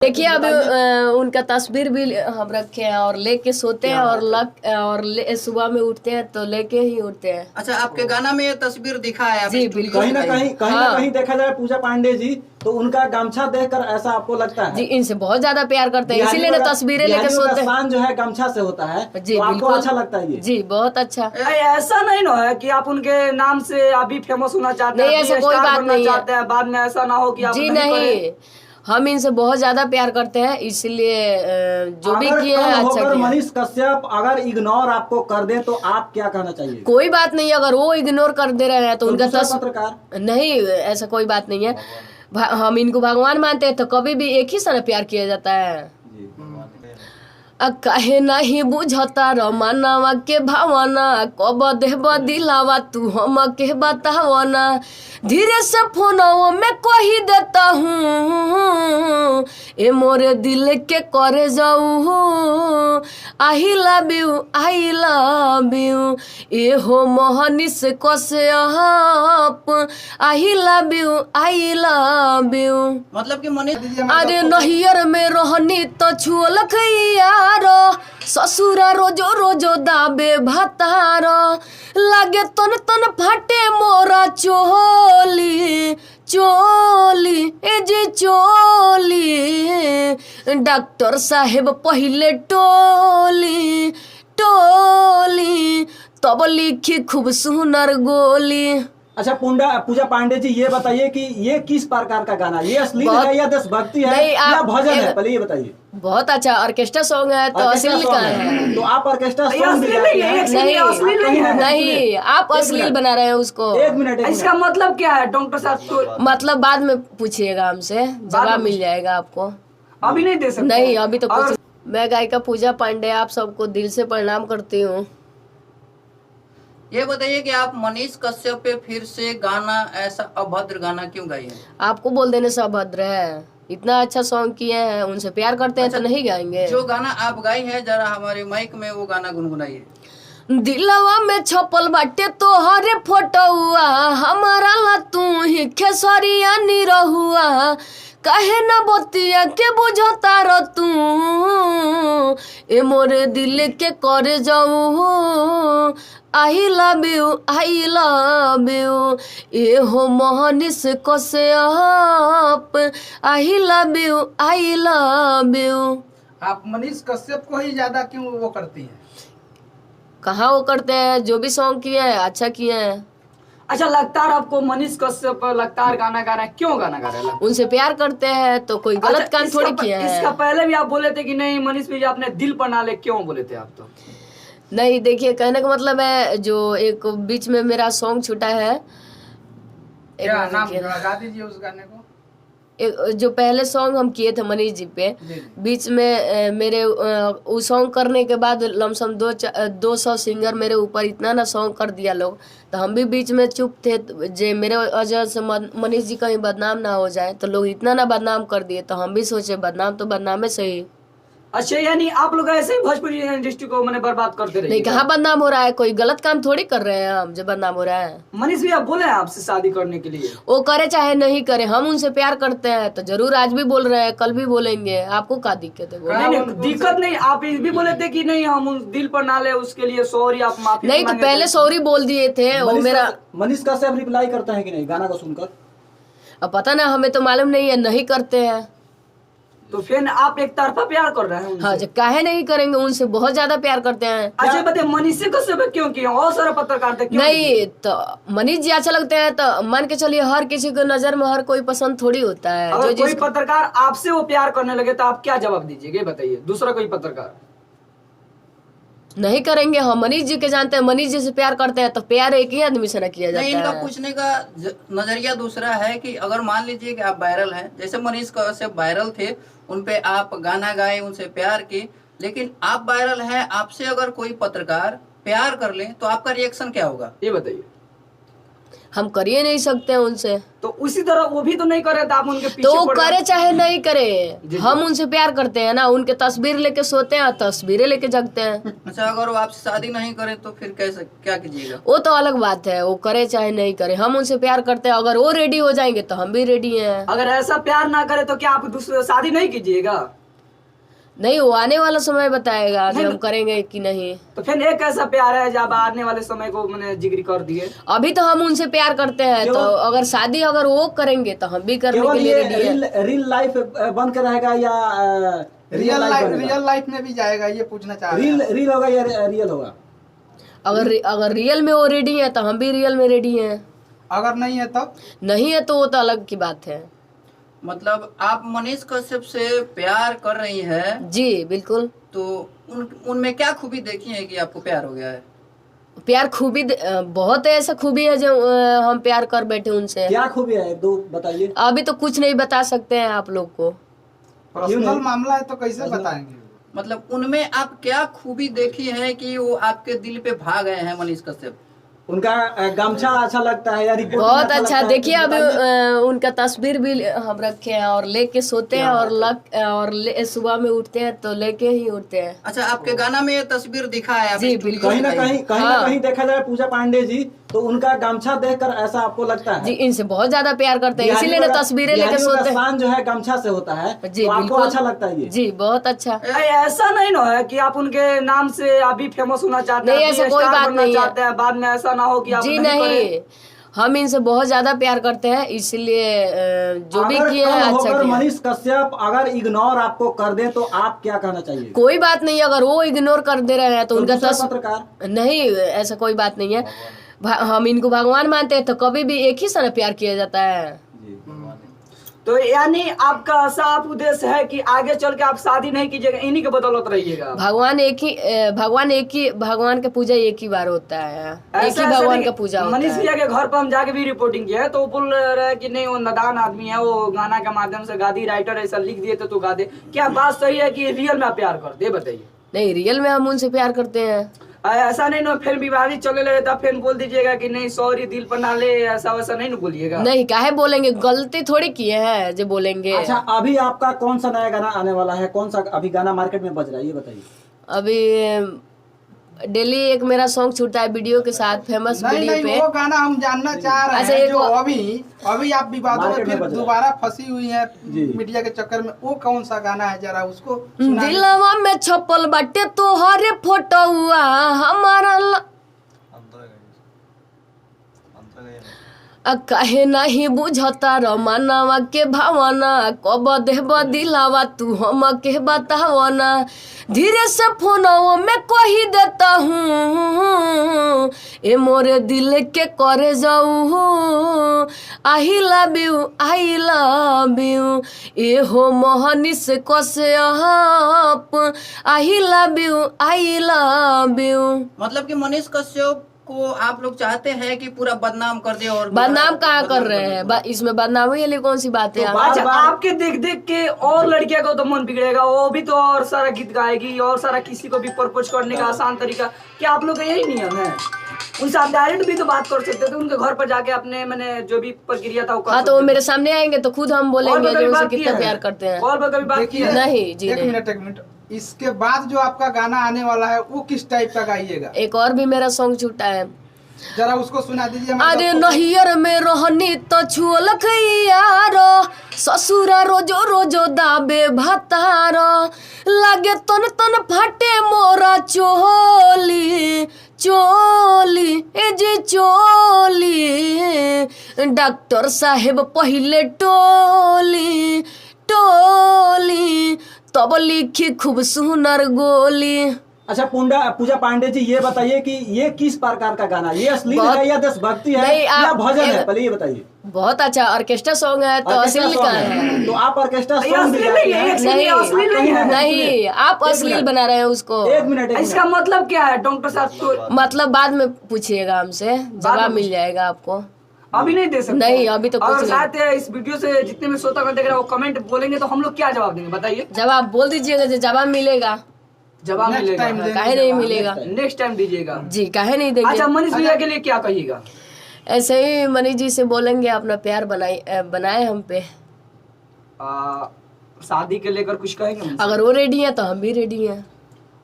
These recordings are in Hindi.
देखिए अब उनका तस्वीर भी हम रखे हैं और लेके सोते हैं और सुबह में उठते हैं तो लेके ही उठते हैं। अच्छा, आपके गाना में ये तस्वीर दिखा है जी बिल्कुल। कहीं ना कहीं देखा जाए पूजा पांडे जी तो उनका गमछा देखकर ऐसा आपको लगता है? जी, इनसे बहुत ज्यादा प्यार करते हैं, इसीलिए ना तस्वीरें लेके सोते हैं। शान जो है गमछा से होता है। जी तो आपको बिल्कुल अच्छा लगता है ये? जी बहुत अच्छा। ऐसा नहीं ना है कि आप उनके नाम से अभी फेमस होना चाहते हैं, नहीं, ऐसा कोई बात नहीं है। चाहते हैं, बाद में ऐसा ना हो कि आप जी नहीं नहीं, हम इनसे बहुत ज्यादा प्यार करते हैं, इसलिए जो भी किए हैं अच्छा किया। मनीष कश्यप अगर इग्नोर आपको कर दे तो आप क्या कहना चाहिए? कोई बात नहीं, अगर वो इग्नोर कर दे रहे हैं तो उनका पत्रकार नहीं, ऐसा कोई बात नहीं है। हम इनको भगवान मानते हैं तो कभी भी एक ही से प्यार किया जाता है। काहे नहीं बुझता रमानवा के भावना, कब देव दिलावा तू हम के बतावना, धीरे से फोनों में कही देता हूँ ए मोरे दिल के करे जाऊ, आई लव यू ए हो मोहनिस कसे आप, आई लव यू। मतलब कि मनीष अरे नहियर में रहनी तो छुअल खैयारो, ससुरा रोजो रोजो दाबे भातार, लागे तन तन फाटे मोरा चोली चोली ए जी चोली, डॉक्टर साहेब पहले टोली टोली तब लिखी खूब सुनर गोली। अच्छा पूजा पांडे जी, ये बताइए कि ये किस प्रकार का गाना, ये अश्लील है या देशभक्ति है या भजन है? पहले ये बताइए। बहुत अच्छा ऑर्केस्ट्रा सॉन्ग है तो अश्लील का है। तो आप ऑर्केस्ट्रा सॉन्ग नहीं, आप अश्लील बना रहे हैं उसको। एक मिनट, इसका मतलब क्या है डॉक्टर साहब? मतलब बाद में पूछिएगा हमसे, जवाब मिल जाएगा आपको, अभी नहीं दे सकते। नहीं अभी तो कुछ। मैं गायिका पूजा पांडे आप सबको दिल से प्रणाम करती हूँ। ये बताइए कि आप मनीष कश्यप पे फिर से गाना, ऐसा अभद्र गाना क्यों गाए हैं? आपको बोल देने से अभद्र है, इतना अच्छा सॉन्ग किए हैं, उनसे प्यार करते हैं तो नहीं गाएंगे। जो गाना आप गाई है जरा हमारे माइक में वो गाना गुनगुनाइए। दिलवा में छपल बाटे तोहरे फोटोआ, हमारा ला तू ही खेसरिया निरहुआ, कहे न बतिया के बुझता र तू ए मोरे दिल के करे जाऊ, आई लव यू ए हो मोहनिस कसे आप, आई लव यू। आप मनीष कश्यप को ही ज्यादा क्यों वो करती हैं? कहाँ वो करते हैं, जो भी सॉन्ग किए हैं अच्छा किए हैं। अच्छा, लगातार आपको मनीष कश्यप लगातार गाना गा रहे हैं, क्यों गाना गा रहे हैं? उनसे प्यार करते हैं तो कोई गलत काम थोड़ी किया है। इसका पहले भी आप बोले थे कि नहीं मनीष भैया अपने दिल पर ना ले, क्यों बोले थे आप? तो नहीं, देखिए कहने का मतलब है, जो एक बीच में मेरा सॉन्ग छूटा है, क्या नाम गा दीजिए उस गाने को। जो पहले सॉन्ग हम किए थे मनीष जी पे, बीच में मेरे उस सॉन्ग करने के बाद लमसम 200 सिंगर मेरे ऊपर इतना ना सॉन्ग कर दिया लोग, तो हम भी बीच में चुप थे। जे मेरे वजह से मनीष जी कहीं बदनाम ना हो जाए, तो लोग इतना ना बदनाम कर दिए, तो हम भी सोचे बदनाम तो बदनाम है सही। अच्छा, यानी आप लोग ऐसे ही भोजपुरी इंडस्ट्री को मैंने बर्बाद करते रहे? नहीं, कहाँ बदनाम हो रहा है, कोई गलत काम थोड़ी कर रहे हैं हम जो बदनाम हो रहा है। मनीष भैया बोले हैं आपसे शादी करने के लिए? वो करे चाहे नहीं करे, हम उनसे प्यार करते हैं तो जरूर, आज भी बोल रहे हैं, कल भी बोलेंगे। आपको क्या दिक्कत है? नहीं, दिक्कत नहीं। आप ये भी बोले थे कि नहीं हम उस दिल पर ना ले, उसके लिए सॉरी, आप माफी नहीं, तो पहले सॉरी बोल दिए थे। वो मेरा मनीष कश्यप रिप्लाई करता है कि नहीं गाना को सुनकर? अब पता ना, हमें तो मालूम नहीं है, नहीं करते हैं। तो फिर आप एक तरफा प्यार कर रहे हैं उनसे? हाँ, काहे नहीं करेंगे, उनसे बहुत ज्यादा प्यार करते हैं। अच्छा बताइए, मनीष कश्यप क्यों किया? और सारा पत्रकार थे क्यों? नहीं, तो मनीष जी अच्छा लगते हैं तो मान के चलिए, हर किसी को नजर में हर कोई पसंद थोड़ी होता है। अगर कोई पत्रकार आपसे वो प्यार करने लगे तो आप क्या जवाब दीजिएगा, बताइए? दूसरा कोई पत्रकार नहीं करेंगे। हम मनीष जी के जानते हैं, मनीष जी से प्यार करते हैं तो प्यार एक ही आदमी से न किया जाता है। इनका पूछने का नजरिया दूसरा है कि अगर मान लीजिए कि आप वायरल हैं, जैसे मनीष कश्यप वायरल थे, उनपे आप गाना गाए, उनसे प्यार की, लेकिन आप वायरल हैं, आपसे अगर कोई पत्रकार प्यार कर ले तो आपका रिएक्शन क्या होगा, ये बताइए? हम कर ही नहीं सकते हैं उनसे। तो उसी तरह वो भी तो नहीं करे तो आप उनके पीछे तो वो पड़ रहे करे हैं। चाहे नहीं करे, जी। हम उनसे प्यार करते हैं ना, उनके तस्वीर लेके सोते हैं, तस्वीरें लेके जगते हैं। अच्छा, अगर वो आपसे शादी नहीं करे तो फिर कैसे क्या कीजिएगा? वो तो अलग बात है, वो करे चाहे नहीं करे, हम उनसे प्यार करते हैं। अगर वो रेडी हो जाएंगे तो हम भी रेडी हैं। अगर ऐसा प्यार ना करे तो क्या आप दूसरे शादी नहीं कीजिएगा? नहीं, वो आने वाला समय बताएगा कि हम करेंगे कि नहीं। तो फिर एक ऐसा प्यार है जब आने वाले समय को मैंने जिक्र कर दिए। अभी तो हम उनसे प्यार करते हैं, तो अगर शादी अगर वो करेंगे तो हम भी करने केवल के लिए ये रेडी हैं। रियल लाइफ बन के रहेगा या रियल लाइफ में भी जाएगा, ये पूछना चाह रहे हैं। रील होगा या रियल होगा? अगर रियल में वो रेडी है तो हम भी रियल में रेडी हैं। अगर नहीं है तब? नहीं है तो वो तो अलग की बात है। मतलब आप मनीष कश्यप से प्यार कर रही है, जी बिल्कुल। तो उनमें क्या खूबी देखी है कि आपको प्यार हो गया है? प्यार खूबी बहुत ऐसा खूबी है जो हम प्यार कर बैठे उनसे। क्या खूबी है, दो बताइए। अभी तो कुछ नहीं बता सकते हैं आप लोग को। पर्सनल मामला है तो कैसे बताएंगे? मतलब उनमें आप क्या खूबी देखी है कि वो आपके दिल पे भा गए हैं मनीष कश्यप? उनका गमछा अच्छा लगता है या रिपोर्टिंग बहुत अच्छा। लगता है? देखिए अभी बताइए। उनका तस्वीर भी हम रखे हैं और लेके सोते हैं और सुबह में उठते हैं तो लेके ही उठते हैं। अच्छा, आपके गाना में ये तस्वीर दिखा है? आप जी, स्टूडियो बिल्कुल। कहीं ना से कहीं गए। ना कहीं देखा जाए पूजा पांडे जी, तो उनका गमछा देखकर ऐसा आपको लगता है? जी, इनसे बहुत ज्यादा प्यार करते हैं, इसीलिए ना तस्वीरें लेके बिहारियों का सोते हैं। शान जो है गमछा से होता है, जी तो आपको बिल्कुल अच्छा लगता है ये? जी बहुत अच्छा। ऐसा नहीं ना है कि आप उनके नाम से अभी फेमस होना चाहते हैं, नहीं, अभी ऐसा कोई स्टार बात बनना नहीं है। चाहते हैं, बाद में ऐसा ना हो कि आप जी नहीं नहीं, करें। हम इनसे बहुत ज्यादा प्यार करते हैं, इसलिए जो भी अगर किए कल हैं अच्छा होकर किया। मनीष कश्यप अगर इग्नोर आपको कर दे तो आप क्या कहना चाहिए? कोई बात नहीं, अगर वो इग्नोर कर दे रहे हैं तो उनका दूसरा पत्रकार नहीं, ऐसा कोई बात नहीं है। हम इनको भगवान मानते हैं तो कभी भी एक ही से न प्यार किया जाता है। तो यानी आपका साफ उद्देश्य है कि आगे चल के आप शादी नहीं कीजिएगा, इन्हीं के बदौलत रहिएगा। भगवान का पूजा एक ही बार होता है, एक ही भगवान का पूजा होता मनीष है। भैया के घर पर हम जाके भी रिपोर्टिंग किया है, तो वो बोल रहे हैं कि नहीं वो नादान आदमी है, वो गाना के माध्यम से गा दी, राइटर ऐसा लिख दिए तो तू गा दे। क्या बात सही है कि रियल में आप प्यार करते, बताइए? नहीं, रियल में हम उनसे प्यार करते हैं। ऐसा नहीं ना फिर विवादित चले लगे तो फिर बोल दीजिएगा कि नहीं सॉरी दिल पर ना ले, ऐसा वैसा नहीं ना बोलिएगा। नहीं, काहे बोलेंगे, गलती थोड़ी किए हैं जो बोलेंगे। अच्छा, अभी आपका कौन सा नया गाना आने वाला है? कौन सा अभी गाना मार्केट में बज रहा है, ये बताइए। अभी डेली एक मेरा सॉन्ग छूटता है वीडियो के साथ, फेमस नहीं वीडियो नहीं, पे। वो गाना हम जानना चाह रहे अच्छा, हैं एक जो वो- अभी आप विवादों में मार्केट में फिर बज रहा है। दोबारा फंसी हुई है जी। मीडिया के चक्कर में, वो कौन सा गाना है, जरा उसको सुना दीजिए। दिलवा में छपल बाटे तोहरे फोटोआ हमारा काहे नहीं बुझता रमानवा के भावना, कब देव दिलावा तू हम के बतावना। धीरे से फोनों में कही देता हूँ, ए मोरे दिल के करे जाऊ, आई लव यू ए हो मोहनी से कसे आप, आई लव यू। मतलब कि मनीष कश्यप को आप लोग चाहते हैं कि पूरा बदनाम कर दे? और बदनाम कहाँ कर रहे हैं, इसमें बदनामी वाली कौन सी बात है? अच्छा, आपके देख देख के और लड़कियों का तो मन बिगड़ेगा, वो भी तो और सारा गीत गाएगी और सारा किसी को भी प्रपोज करने का आसान तरीका। क्या आप लोग का यही नियम है? उनसे आप डायरेक्ट भी तो बात कर सकते थे, उनके घर पर जाके अपने मैंने जो भी प्रक्रिया था वो कर हाँ, तो वो सकते मेरे थे। सामने आएंगे तो खुद हम बोलेंगे और जो कभी उनसे बात कितना किया है? प्यार करते हैं। और कभी बात देखिए, किया है? नहीं जी, एक नहीं। मिनट, इसके बाद जो आपका गाना आने वाला है वो किस टाइप का गाइएगा? एक और भी मेरा सॉन्ग छूटा है। जरा उसको सुना दीजिए। अरे नहियर में रहनी तो छुअल यारो, ससुरा रोजो रोजो दाबे भतारो, लागे तन तन फटे मोरा चोली चोली, ए जी चोली, डॉक्टर साहेब पहले टोली टोली, तब लिखी खूब सुनर गोली। अच्छा, पूजा पांडे जी, ये बताइए कि ये किस प्रकार का गाना, ये अश्लील है या देशभक्ति है नहीं, या भजन है? पहले ये बताइए। बहुत अच्छा ऑर्केस्ट्रा सॉन्ग है तो ऑर्केस्ट्रा अश्लील सॉन्ग का है। तो आप ऑर्केस्ट्रा ये सॉन्ग भी अश्लील गाती नहीं है, हैं? नहीं, अश्लील नहीं है। नहीं, आप अश्लील बना रहे हैं उसको। एक मिनट इसका मतलब क्या है डॉक्टर साहब? तो मतलब बाद में पूछिएगा हमसे, जवाब मिल जाएगा आपको। अभी नहीं दे सकते? नहीं, अभी तो कुछ और नहीं। शायद इस वीडियो से जितने में श्रोता देख रहे हैं वो कमेंट बोलेंगे तो हम लोग क्या जवाब देंगे, बताइए? जवाब बोल दीजिएगा, जो जवाब मिलेगा। जवाब Next मिलेगा, time देंगे काहे नहीं मिलेगा? नेक्स्ट टाइम दीजिएगा। जी, काहे नहीं देंगे। अच्छा, मनीष भैया के लिए क्या कहिएगा? ऐसे ही मनीष जी से बोलेंगे अपना प्यार बनाए हम पे। शादी के लेकर कुछ कहेंगे उनसे? अगर वो रेडी है तो हम भी रेडी हैं।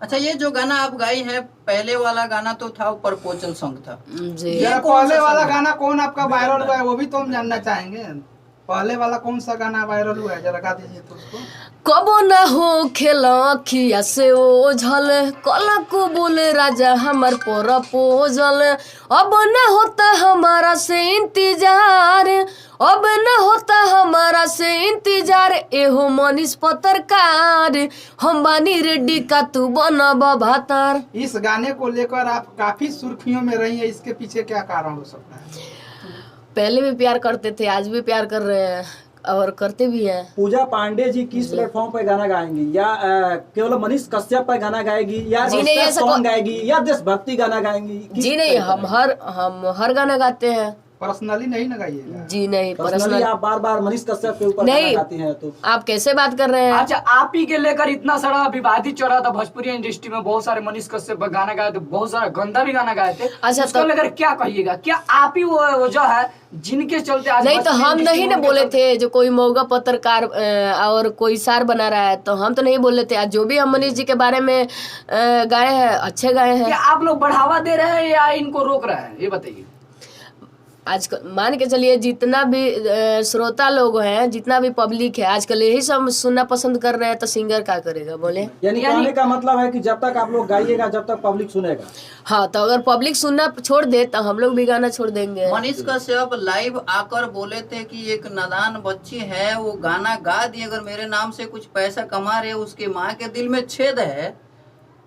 अच्छा, ये जो गाना आप गाई है, पहले वाला गाना तो था, वो प्रपोजल सॉन्ग था। जी। जरा कौन सा पहले वाला सॉन्ग है? गाना कौन आपका वायरल हुआ है वो भी तो हम जानना चाहेंगे। पहले वाला कौन सा गाना वायरल हुआ है, जरा गा दीजिए तो उसको। कबो न हो खेला अखिया से ओझल, कला को बोले राजा हमर प्रपोजल, अब न होता हमारा से इंतजार, अब न होता हमारा से इंतजार, एहो मनीष पत्रकार, हम बानी रेड्डी का तू बनब भातार। इस गाने को लेकर आप काफी सुर्खियों में रही है, इसके पीछे क्या कारण हो सकता है? पहले भी प्यार करते थे, आज भी प्यार कर रहे हैं और करते भी हैं। पूजा पांडे जी किस प्लेटफॉर्म पर गाना गाएंगी, या केवल मनीष कश्यप पर गाना गाएगी, या जी नहीं, ऐसा सॉन्ग गाएगी, या देशभक्ति गाना गाएंगी? जी नहीं, हम हर गाना गाते हैं। पर्सनली नहीं ना गाइएगा? जी नहीं, पर्सनली पर्सनल आप बार बार मनीष कश्यप के ऊपर गाना नहीं। गाती हैं तो आप कैसे बात कर रहे हैं? अच्छा, आप ही के लेकर इतना सारा विवादित चल रहा था भोजपुरी इंडस्ट्री में, बहुत सारे मनीष कश्यप पर गाना गाए थे, बहुत सारा गंदा भी गाना गाए थे। अच्छा, उसको लेकर क्या कहिएगा? क्या आप ही वो जो है जिनके चलते आज नहीं तो भोजपुरी हम इंडस्ट्री नहीं में ना उनके बोले चलते- थे जो कोई मौगा पत्रकार और कोई सार बना रहा है, तो हम तो नहीं बोले थे। आज जो भी हम मनीष जी के बारे में गाए हैं, अच्छे गाए हैं। क्या आप लोग बढ़ावा दे रहे हैं या इनको रोक रहे हैं, ये बताइए। आज मान के चलिए जितना भी श्रोता लोग हैं, जितना भी पब्लिक है, आजकल यही सब सुनना पसंद कर रहे हैं, तो सिंगर क्या करेगा बोले? यानी कहने का मतलब है कि जब तक आप लोग गाइएगा जब तक पब्लिक सुनेगा। हाँ, तो अगर पब्लिक सुनना छोड़ दे तो हम लोग भी गाना छोड़ देंगे। मनीष कश्यप लाइव आकर बोले थे कि एक नादान बच्ची है, वो गाना गा दी, अगर मेरे नाम से कुछ पैसा कमा रहे, उसके माँ के दिल में छेद है,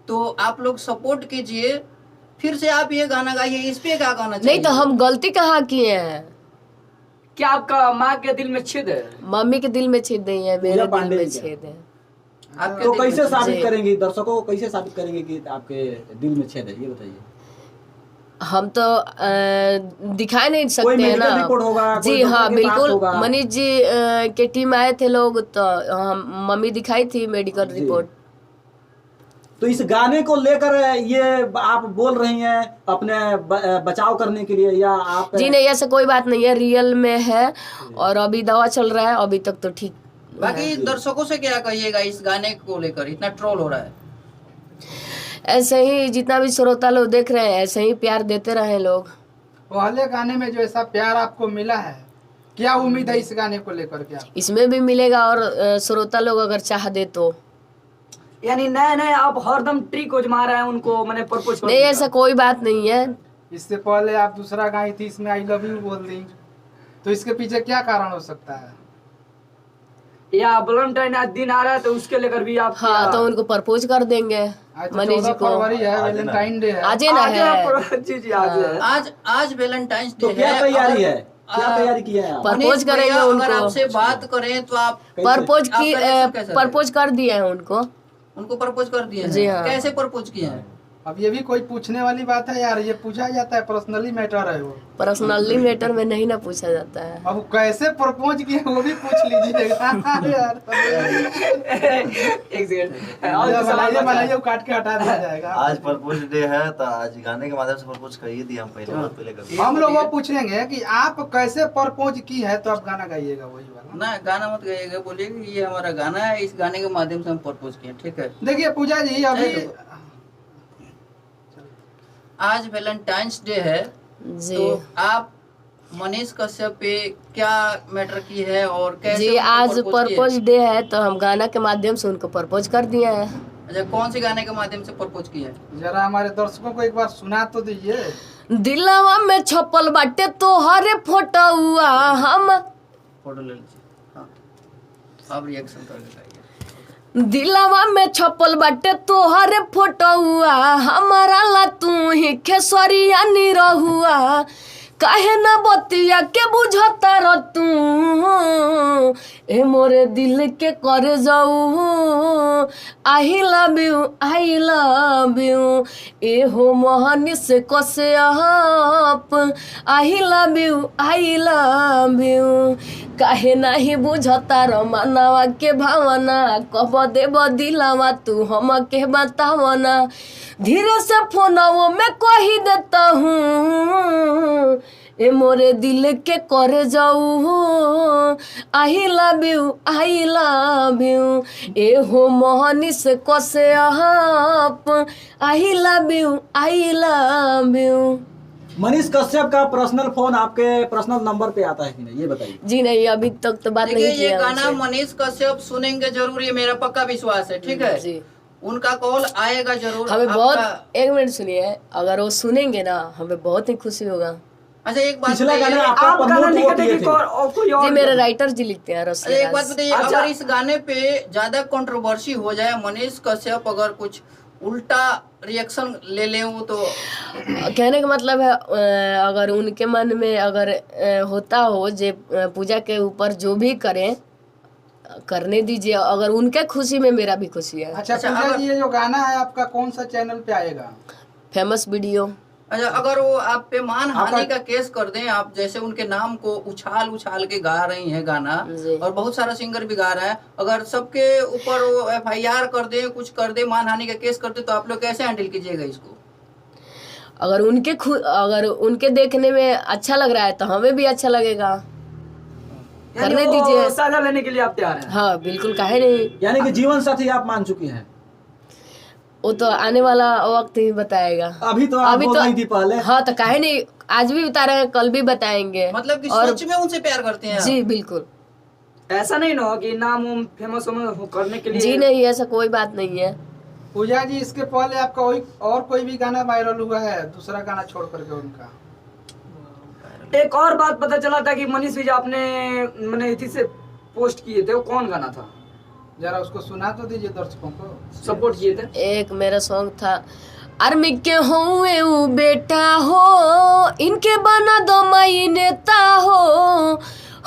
तो आप लोग सपोर्ट कीजिए, फिर से आप ये गाना गाइए। इस पे क्या गाना चाहिए? नहीं तो हम गलती कहाँ किए हैं? क्या आपका माँ के दिल में छेद है? मम्मी के दिल में छेद नहीं है, मेरे पूजा दिल पांडे में जी का। छेद है। आपके तो दिल में कैसे छेद है। साबित करेंगे, दर्शकों को कैसे साबित करेंगे कि आपके दिल में छेद है, ये बताइए। हम तो दिखा नहीं कोई सकते हैं मेडिकल ना। रिपोर्ट होगा, कोई जी डॉक्टर हाँ, के पास बिल्कुल। होगा। मनीष जी के टीम आए थे लोग, तो हम मम्मी दिखाई थी मेडिकल जी। रिपोर्ट। तो इस गाने को लेकर ये आप बोल रही हैं अपने बचाव करने के लिए, या आप? जी नहीं, ऐसा कोई बात नहीं है, रियल में है और अभी दवा चल रहा है, अभी तक तो ठीक। बाकी दर्शकों से क्या कहिएगा इस गाने को लेकर, इतना ट्रोल हो रहा है? ऐसे ही जितना भी श्रोता लोग देख रहे हैं, ऐसे ही प्यार देते रहे लोग। पहले गाने में जो ऐसा प्यार आपको मिला है, क्या उम्मीद है इस गाने को लेकर? क्या इसमें भी मिलेगा, और श्रोता लोग अगर चाह दे तो। यानी नए नए आप हरदम ट्रिक आजमा रहे हैं उनको, मैंने प्रपोज नहीं, ऐसा कोई बात नहीं है। इससे पहले आप दूसरा गाई थी, इसमें आई लव यू बोल दी, तो इसके पीछे क्या कारण हो सकता है? या वैलेंटाइन आज दिन आ रहा है तो उसके लेकर भी आप हाँ, तो उनको प्रपोज कर देंगे आज तो मनीष जी 14 को। फरवरी है, वैलेंटाइन डे है। आज ही ना है। जी जी आज है। आज वैलेंटाइंस डे तो है। क्या तैयारी है, अगर- क्या तैयारी की है आप? पर- मनीष प्रपोज करेंगे भैया, अगर उनको। आपसे बात करें तो आप प्रपोज की आपका रिलेशन कैसा है? प्रपोज कर दिया है उनको। उनको प्रपोज कर दिए हैं? जी हाँ। कैसे प्रपोज किए हैं? अब ये भी कोई पूछने वाली बात है यार, ये पूछा जाता है, पर्सनली मैटर है वो। पर्सनली मैटर में नहीं ना पूछा जाता है। अब कैसे प्रपोज किए वो भी पूछ लीजिएगा यार। एक सेकंड और ये तो सवाल बनाइए बचा है। बनाइए, वो काट के हटा दिया जाएगा। आज प्रपोज डे है तो आज गाने के माध्यम से प्रपोज करिए थी, हम पहले बहुत पहले कर दिए। हम लोग वो पूछेंगे कि आप कैसे प्रपोज की है, तो आप गाना गाइएगा वही वाला। ना, गाना मत गाइएगा, बोलिए कि ये हमारा गाना है, इस गाने के माध्यम से हम प्रपोज किए, ठीक है? देखिए पूजा जी, अभी आज वैलेंटाइंस डे है, जी तो आप मनीष कश्यप पे क्या मैटर की है और कैसे जी, उनको आज propose किए? प्रपोज डे है, तो हम गाना के माध्यम से उनको प्रपोज कर दिया है। अच्छा, कौन से गाने के माध्यम से प्रपोज किया है? जरा हमारे दर्शकों को एक बार सुना तो दीजिए। दिलवा में छपल बाटे तोहरे फोटोआ हम, फोटो ले लीजिए। हाँ, आप रिएक्शन करके गाइए। दिलवा में छपल बाटे तोहरे फोटोआ, हमारा ला तू ही खेसरिया निरहुआ, काहे ना बतिया के बुझता र तू, ए मोरे दिल के कर जाऊ, आई लव यू ए हो मोहनी से कसे आप, आई लव यू काहे नहीं बुझता र मानवा के भावना, कब देव दिलावा तू हम के बतावना, धीरे से फोनवो में कही देता हूँ, ए मोरे दिल के करे जाऊ आई लव यू ए हो मोहनी से कसे आप I love you. Manish Kashyap का पर्सनल फोन आपके पर्सनल नंबर पे आता है कि नहीं, ये बताइए। जी नहीं, अभी तक तो बात देखिए नहीं ये किया गाना उनसे। मनीष कश्यप सुनेंगे जरूर, ये मेरा पक्का विश्वास है, ठीक है। जी उनका कॉल आएगा जरूर। हमें आपका- बहुत, एक मिनट सुनिए, अगर वो सुनेंगे ना हमें बहुत ही खुशी होगा। अच्छा एक बात पिछला बताइए, गाना आपका आप गाना प्रमोट नहीं वो करते किए कि थे। और कोई और जी मेरे राइटर जी लिखते हैं अच्छा एक बात बताइए, अच्छा। अगर इस गाने पे ज्यादा कंट्रोवर्सी हो जाए, मनीष कश्यप अगर कुछ उल्टा रिएक्शन ले ले वो तो कहने का मतलब है अगर उनके मन में अगर होता हो जे पूजा के ऊपर जो भी करें करने दीजिए, अगर उनके खुशी में मेरा भी खुशी है। अच्छा अच्छा, पूजा अगर- जी, ये जो गाना है आपका कौन सा चैनल पे आएगा? Famous video. अच्छा अगर वो आप पे मान हानि आपका- का केस कर दें, आप जैसे उनके नाम को उछाल उछाल के गा रही हैं गाना, जी। और बहुत सारा सिंगर भी गा रहा है, अगर सबके ऊपर वो FIR कर दे, कुछ कर दे, मान हानि का केस कर दे, तो आप लोग कैसे हैंडल कीजिएगा इसको? अगर उनके देखने में अच्छा लग रहा है तो हमें भी अच्छा लगेगा, यानी करने वो दीजिए। साझा लेने के लिए आप तैयार हैं? हाँ बिल्कुल, काहे नहीं। यानी कि जीवन साथी आप मान चुकी हैं। वो तो आने वाला वक्त ही बताएगा। अभी तो आप बोल रही थी पहले। हाँ तो काहे नहीं, आज भी बता रहे हैं, कल भी बताएंगे। मतलब कि और सच में उनसे प्यार करते हैं आप? जी बिल्कुल। ऐसा नहीं ना हो कि नाम उम फेमस करने के लिए। जी नहीं, ऐसा कोई बात नहीं है। पूजा जी, इसके पहले आपका कोई भी गाना वायरल हुआ है दूसरा गाना छोड़ करके उनका? एक और बात पता चला था कि मनीष विजय आपने मैंने इसी से पोस्ट किए थे, वो कौन गाना था? जरा उसको सुना तो दीजिए दर्शकों को। सपोर्ट किए थे। एक मेरा सॉन्ग था, आर्मी के होए ऊ बेटा हो, इनके बना दो माई नेता हो,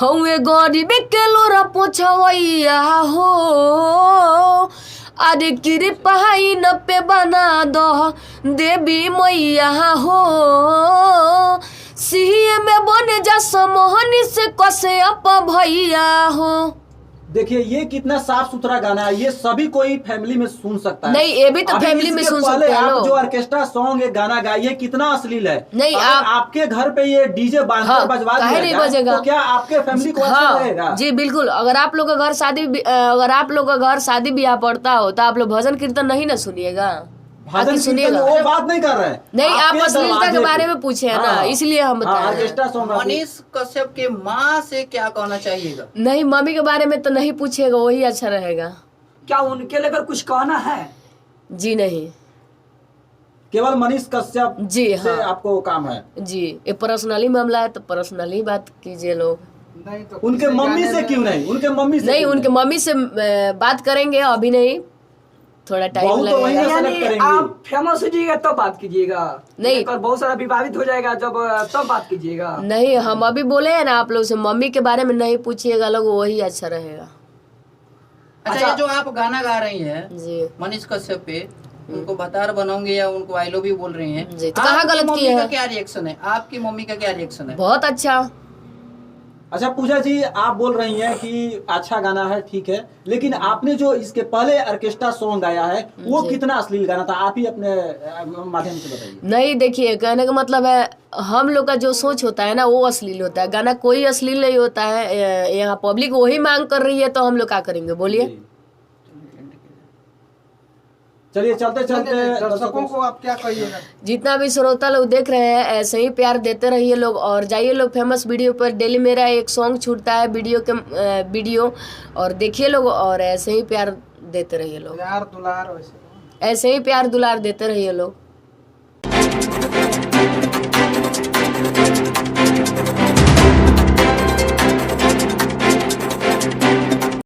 होए गरीब के लोरा पोछवैया हो, अरे कृपाई न पे बना दो देवी मैया हो, सीए में बने जा समोहनी से कसे अप भैया हो। देखिए ये कितना साफ सुथरा गाना है, ये सभी कोई फैमिली में सुन सकता है। नहीं, ये भी तो अभी फैमिली में इसके सुन पहले सकते हैं आप लोग। जो ऑर्केस्ट्रा सॉन्ग एक गाना गाइए, कितना अश्लील है। नहीं, अगर आपके घर पे ये डीजे बांधकर हाँ, बजवा काहे दिया नहीं जाए, बजेगा? तो क्या आपके फैमिली को अच्छा हाँ रहेगा? जी बिल्कुल। अगर आप लोग का घर शादी ब्याह पड़ता हो तो आप लोग भजन कीर्तन नहीं ना सुनिएगा, भजन आके कीर्तन सुनिएगा। वो बात नहीं कर रहे हैं। नहीं, आप आपके अश्लीलता के दरवाजे बारे पे। में पूछे हैं ना, हाँ, इसलिए हम बता रहे हैं। ऑर्केस्ट्रा सॉन्ग मनीष कश्यप के माँ से क्या कहना चाहिएगा? नहीं, मम्मी के बारे में तो नहीं पूछेगा, वही अच्छा रहेगा। क्या उनके लेकर कुछ कहना है? जी नहीं। केवल मनीष कश्यप जी से हाँ आपको काम है। जी, ये पर्सनली मामला है तो पर्सनली बात कीजिए लोग। नहीं तो उनके किसी मम्मी गाने से में- क्यों नहीं? उनके मम्मी से नहीं, क्यों उनके मम्मी से बात करेंगे, अभी नहीं, थोड़ा टाइम बहुत तो वही लगेगा। ना यानी select करेंगे। आप फेमस हो जाइएगा तब बात कीजिएगा, नहीं। और बहुत सारा विवादित हो जाएगा जब तब बात कीजिएगा। नहीं, हम अभी बोले हैं ना आप लोग से, मम्मी के बारे में नहीं पूछिएगा लोग, वही अच्छा रहेगा। अच्छा ये जो आप गाना गा रही हैं जी मनीष कश्यप पे, उनको बतार बनाओगे या उनको आई लव यू बोल रही हैं, जी, तो कहाँ आपकी गलत मम्मी किए का हैं? क्या रिएक्शन है? आपकी मम्मी का क्या रिएक्शन है? बहुत अच्छा। अच्छा पूजा जी, आप बोल रही हैं कि अच्छा गाना है, ठीक है, लेकिन आपने जो इसके पहले ऑर्केस्ट्रा सॉन्ग गाया है वो जी। कितना अश्लील गाना था? आप ही अपने माध्यम से बताइए। नहीं, देखिए कहने का मतलब है, हम लोग का जो सोच होता है ना वो अश्लील होता है, गाना कोई अश्लील नहीं होता है। यहाँ पब्लिक वही मांग कर रही है तो हम लोग क्या करेंगे, बोलिए। चलिए चलते चलते दर्शकों को आप क्या कहिएगा? जितना भी श्रोता लोग देख रहे हैं ऐसे ही प्यार देते रहिए लोग, और जाइए लोग फेमस वीडियो पर, डेली मेरा एक सॉन्ग छूटता है वीडियो, और देखिए लोग, और ऐसे ही प्यार देते रहिए लोग, यार दुलार वैसे ऐसे ही प्यार दुलार देते रहिए लोग।